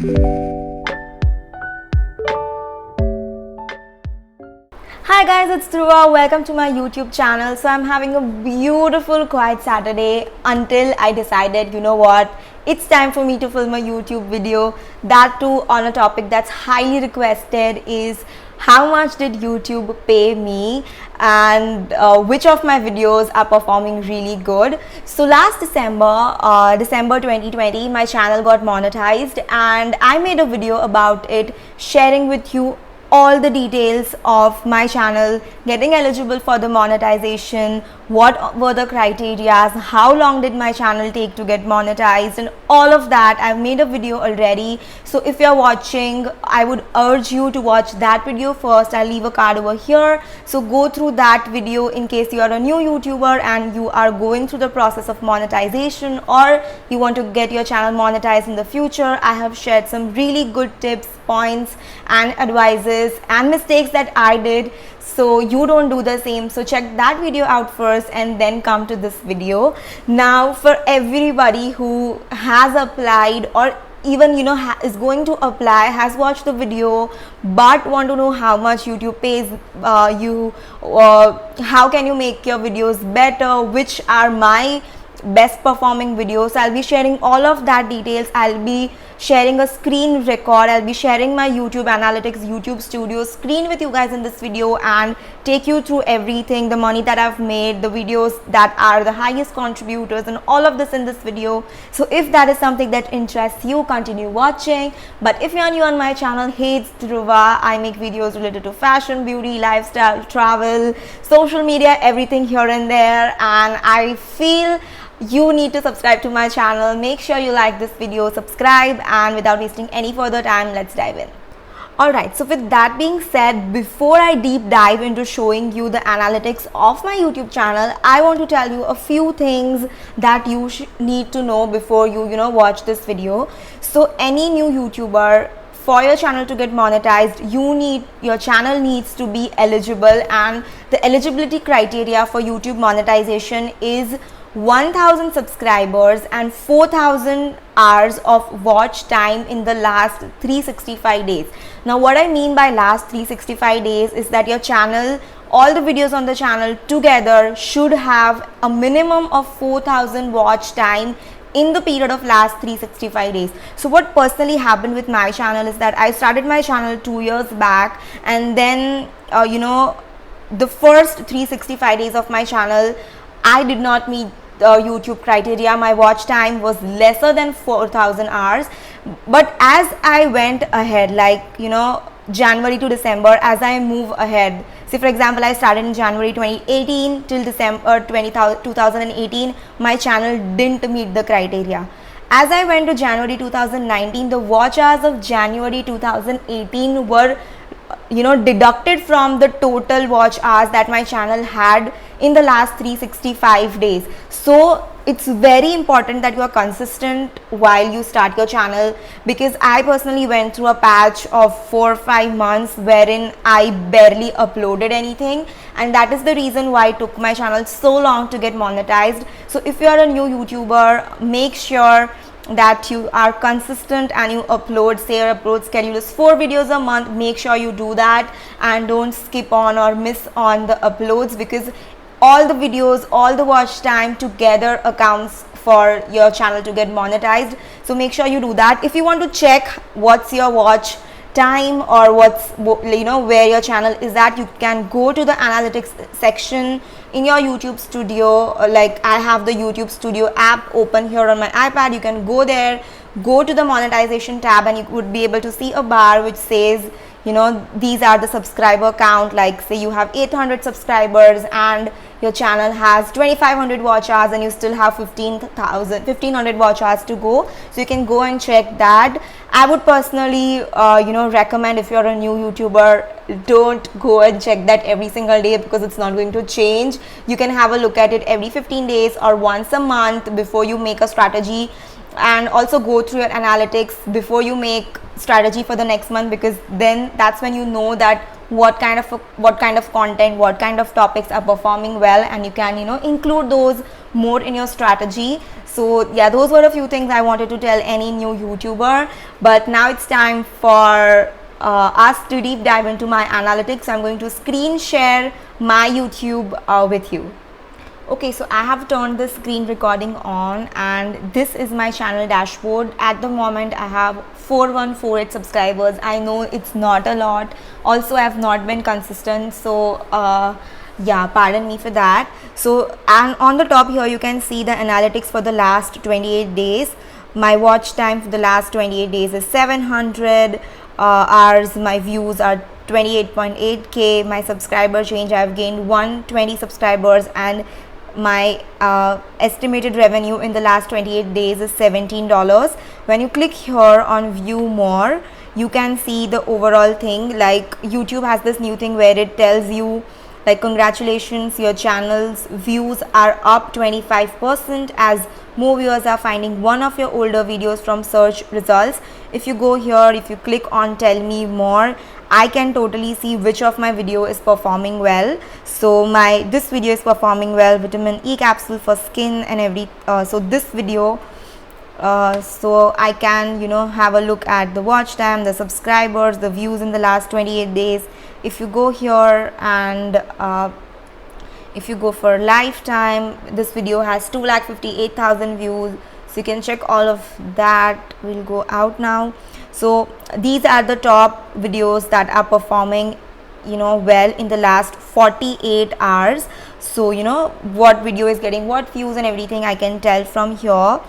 Hi guys, it's Dhruva. Welcome to my YouTube channel. So I'm having a beautiful quiet Saturday until I decided, you know what, it's time for me to film a YouTube video. That too on a topic that's highly requested is how much did YouTube pay me and which of my videos are performing really good. So last December 2020, my channel got monetized and I made a video about it, sharing with you all the details of my channel getting eligible for the monetization, what were the criteria, how long did my channel take to get monetized, and all of that. I've made a video already, so if you're watching, I would urge you to watch that video first. I'll leave a card over here, so go through that video in case you are a new YouTuber and you are going through the process of monetization or you want to get your channel monetized in the future. I have shared some really good tips, points and advices and mistakes that I did, so you don't do the same. So check that video out first and then come to this video. Now for everybody who has applied or even is going to apply, has watched the video but want to know how much YouTube pays you, how can you make your videos better, which are my best performing videos. I'll be sharing all of that details. I'll be sharing a screen record. I'll be sharing my YouTube Analytics, YouTube Studio screen with you guys in this video and take you through everything, the money that I've made, the videos that are the highest contributors, and all of this in this video. So if that is something that interests you, continue watching. But if you're new on my channel, hey, it's Dhruva. I make videos related to fashion, beauty, lifestyle, travel, social media, everything here and there, and I feel you need to subscribe to my channel. Make sure you like this video, subscribe, and without wasting any further time, let's dive in. Alright, so with that being said, before I deep dive into showing you the analytics of my YouTube channel, I want to tell you a few things that you need to know before you watch this video. So any new YouTuber, for your channel to get monetized, your channel needs to be eligible, and the eligibility criteria for YouTube monetization is 1000 subscribers and 4000 hours of watch time in the last 365 days. Now what I mean by last 365 days is that your channel, all the videos on the channel together should have a minimum of 4000 watch time in the period of last 365 days. So what personally happened with my channel is that I started my channel 2 years back, and then the first 365 days of my channel I did not meet the YouTube criteria. My watch time was lesser than 4000 hours. But as I went ahead, January to December, as I move ahead, say for example I started in January 2018 till December 2018, my channel didn't meet the criteria. As I went to January 2019, the watch hours of January 2018 were deducted from the total watch hours that my channel had in the last 365 days. So it's very important that you are consistent while you start your channel, because I personally went through a patch of 4 or 5 months wherein I barely uploaded anything, and that is the reason why it took my channel so long to get monetized. So if you are a new YouTuber, make sure that you are consistent and you upload, say your upload schedule is 4 videos a month. Make sure you do that and don't skip on or miss on the uploads, because all the videos, all the watch time together accounts for your channel to get monetized. So make sure you do that. If you want to check what's your watch time or where your channel is at, you can go to the analytics section in your YouTube Studio. Like I have the YouTube Studio app open here on my iPad. You can go there, go to the monetization tab, and you would be able to see a bar which says these are the subscriber count. Like say you have 800 subscribers and your channel has 2500 watch hours and you still have 1500 watch hours to go, so you can go and check that. I would personally recommend, if you're a new YouTuber, don't go and check that every single day, because it's not going to change. You can have a look at it every 15 days or once a month before you make a strategy, and also go through your analytics before you make strategy for the next month, because then that's when you know that what kind of content, what kind of topics are performing well, and you can include those more in your strategy. So yeah, those were a few things I wanted to tell any new YouTuber. But now it's time for us to deep dive into my analytics. I'm going to screen share my YouTube with you. Okay, so I have turned the screen recording on, and this is my channel dashboard. At the moment I have 4148 subscribers. I know it's not a lot. Also, I have not been consistent, so yeah, pardon me for that. So, and on the top here you can see the analytics for the last 28 days. My watch time for the last 28 days is 700 hours. My views are 28.8k. My subscriber change, I have gained 120 subscribers, and my estimated revenue in the last 28 days is $17. When you click here on view more, you can see the overall thing. Like, YouTube has this new thing where it tells you like, congratulations, your channel's views are up 25% as more viewers are finding one of your older videos from search results. If you go here, if you click on tell me more, I can totally see which of my video is performing well. So this video is performing well, vitamin E capsule for skin and every so this video, so I can have a look at the watch time, the subscribers, the views in the last 28 days. If you go here and if you go for lifetime, this video has 258,000 views, so you can check all of that. We'll go out now. So these are the top videos that are performing well in the last 48 hours. So what video is getting what views and everything I can tell from here.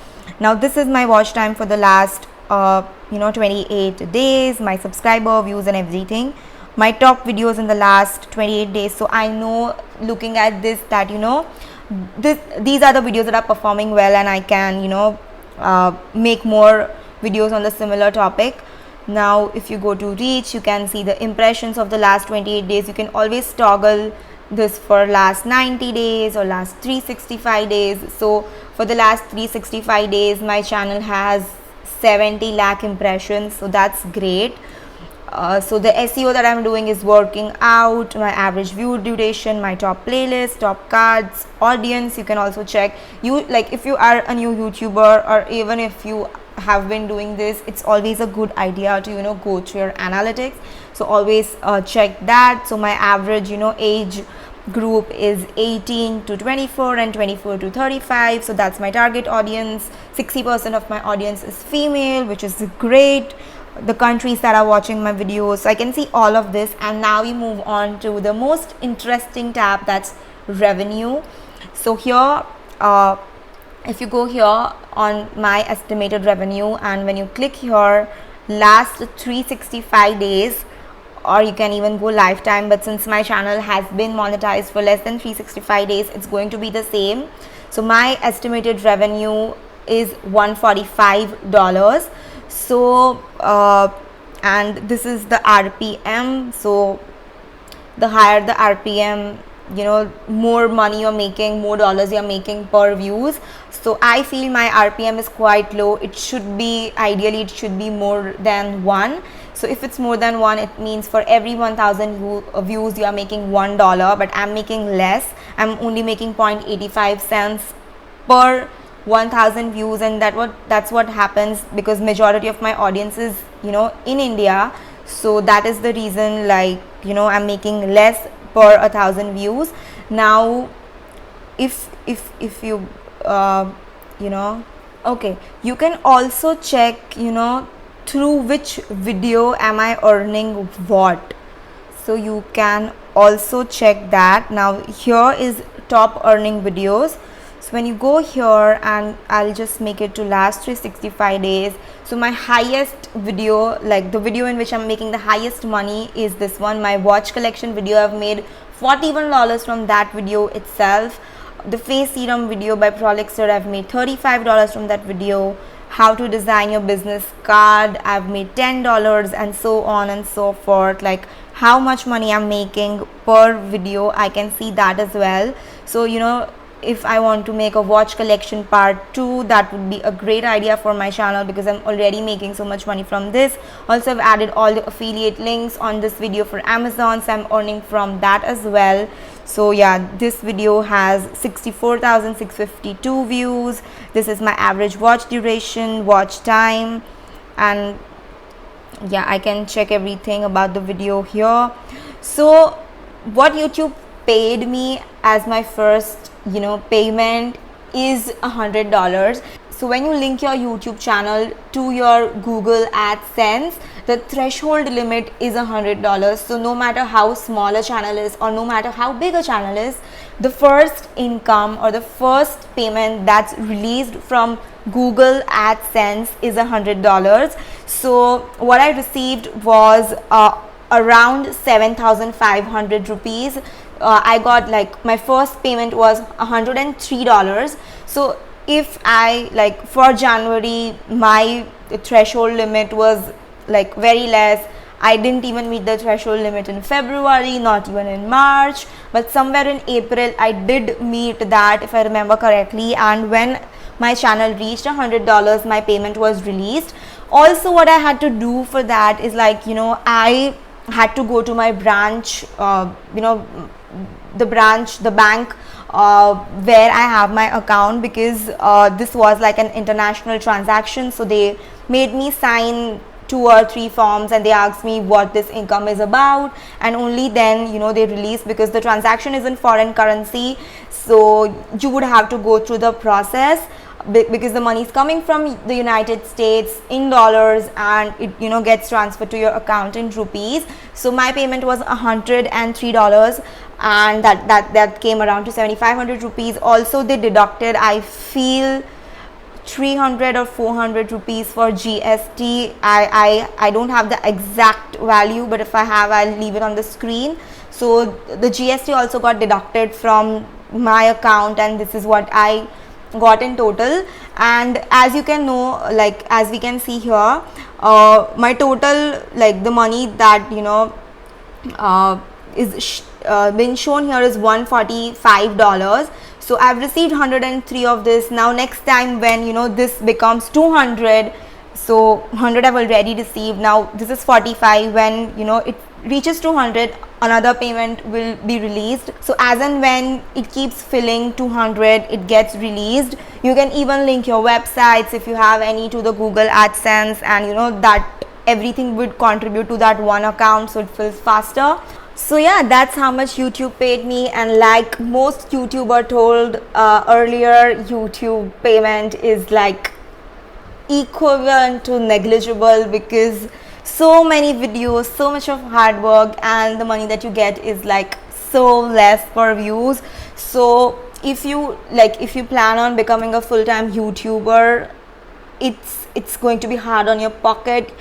Now this is my watch time for the last 28 days, my subscriber views and everything, my top videos in the last 28 days. So I know, looking at this, that these are the videos that are performing well, and I can make more videos on the similar topic. Now if you go to reach, you can see the impressions of the last 28 days. You can always toggle this for last 90 days or last 365 days. So for the last 365 days my channel has 70 lakh impressions, so that's great. So the SEO that I'm doing is working out. My average view duration, my top playlist, top cards, audience. You can also check, if you are a new YouTuber, or even if you have been doing this, it's always a good idea to go through your analytics. So always check that. So my average age group is 18 to 24 and 24 to 35. So that's my target audience. 60% of my audience is female, which is great. The countries that are watching my videos, so I can see all of this. And now we move on to the most interesting tab, that's revenue. So here if you go here on my estimated revenue, and when you click here last 365 days, or you can even go lifetime, but since my channel has been monetized for less than 365 days, it's going to be the same. So my estimated revenue is $145. So and this is the RPM. So the higher the RPM, more money you're making, more dollars you're making per views. So I feel my RPM is quite low. It should be, ideally it should be more than 1. So if it's more than 1, it means for every 1000 views you are making $1, but I'm making less. I'm only making 0.85 cents per 1000 views, and that's what happens because majority of my audience is in India. So that is the reason, I'm making less per 1000 views. Now if you okay, you can also check through which video am I earning what. So you can also check that. Now here is top earning videos. So when you go here, and I'll just make it to last 365 days. So my highest video, the video in which I'm making the highest money, is this one, my watch collection video. I've made $41 from that video itself. The face serum video by Prolixer, I've made $35 from that video. How to design your business card, I've made $10, and so on and so forth. How much money I'm making per video, I can see that as well. So if I want to make a watch collection part 2, that would be a great idea for my channel because I'm already making so much money from this. Also, I've added all the affiliate links on this video for Amazon, so I'm earning from that as well. So yeah, this video has 64,652 views. This is my average watch duration, watch time, and yeah, I can check everything about the video here. So what YouTube paid me as my first payment is $100. So when you link your YouTube channel to your Google AdSense, the threshold limit is $100. So no matter how small a channel is or no matter how big a channel is, the first income or the first payment that's released from Google AdSense is $100. So what I received was around 7,500 rupees. I got my first payment was $103. So if I for January, my threshold limit was very less. I didn't even meet the threshold limit in February, not even in March, but somewhere in April I did meet that, if I remember correctly. And when my channel reached $100, my payment was released. Also, what I had to do for that is I had to go to my branch, the bank where I have my account, because this was an international transaction. So they made me sign 2 or 3 forms and they asked me what this income is about, and only then they release, because the transaction is in foreign currency. So you would have to go through the process because the money is coming from the United States in dollars and it gets transferred to your account in rupees. So my payment was $103 and that came around to 7,500 rupees. Also they deducted, I feel, 300 or 400 rupees for GST. I don't have the exact value, but if I have, I'll leave it on the screen. So the GST also got deducted from my account, and this is what I got in total. And as you can know, as we can see here, my total, the money that is been shown here is $145. So I've received 103 of this. Now next time when this becomes 200, so 100 I've already received, now this is 45. When it reaches 200, another payment will be released. So as and when it keeps filling 200, it gets released. You can even link your websites if you have any to the Google AdSense, and that everything would contribute to that one account, so it fills faster. So yeah, that's how much YouTube paid me. And like most YouTuber told earlier, YouTube payment is equivalent to negligible, because so many videos, so much of hard work, and the money that you get is so less per views. So if you plan on becoming a full-time YouTuber, it's going to be hard on your pocket.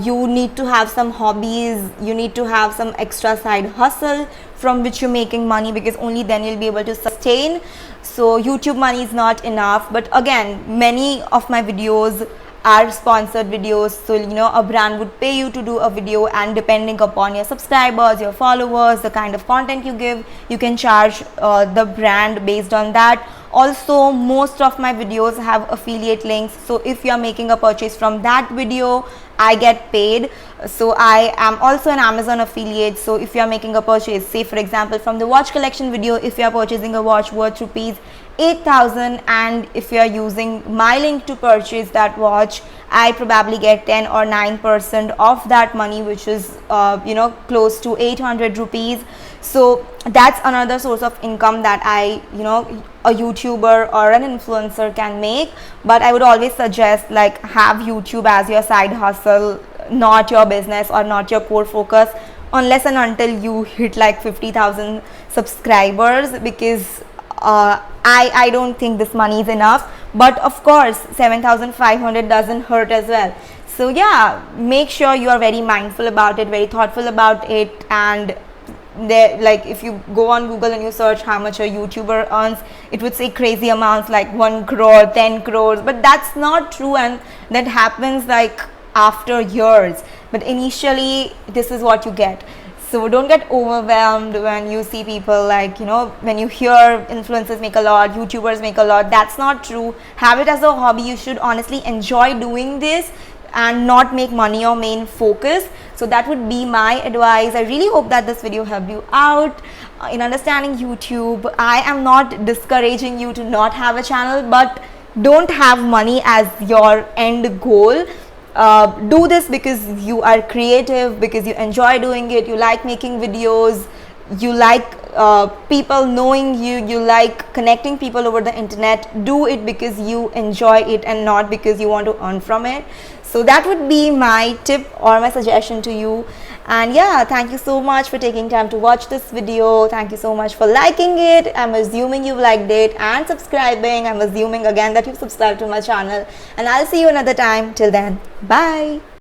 You need to have some hobbies, you need to have some extra side hustle from which you're making money, because only then you'll be able to sustain. So YouTube money is not enough. But again, many of my videos are sponsored videos, so a brand would pay you to do a video, and depending upon your subscribers, your followers, the kind of content you give, you can charge the brand based on that. Also, most of my videos have affiliate links, so if you are making a purchase from that video, I get paid. So I am also an Amazon affiliate. So if you are making a purchase, say for example from the watch collection video, if you are purchasing a watch worth rupees 8,000, and if you are using my link to purchase that watch, I probably get 10 or 9% of that money, which is close to 800 rupees. So that's another source of income that a YouTuber or an influencer can make. But I would always suggest have YouTube as your side hustle, not your business or not your core focus, unless and until you hit 50,000 subscribers, because I don't think this money is enough. But of course 7,500 doesn't hurt as well. So yeah, make sure you are very mindful about it, very thoughtful about it. And there, if you go on Google and you search how much a YouTuber earns, it would say crazy amounts like 1 crore, 10 crores, but that's not true, and that happens after years. But initially this is what you get. So don't get overwhelmed when you see people, like, when you hear influencers make a lot, YouTubers make a lot. That's not true. Have it as a hobby. You should honestly enjoy doing this and not make money your main focus. So that would be my advice. I really hope that this video helped you out in understanding YouTube. I am not discouraging you to not have a channel, but don't have money as your end goal. Do this because you are creative, because you enjoy doing it, you like making videos, you like people knowing you, you like connecting people over the internet. Do it because you enjoy it and not because you want to earn from it. So that would be my tip or my suggestion to you. And yeah, thank you so much for taking time to watch this video. Thank you so much for liking it. I'm assuming you've liked it, and subscribing. I'm assuming again that you've subscribed to my channel, and I'll see you another time. Till then, bye.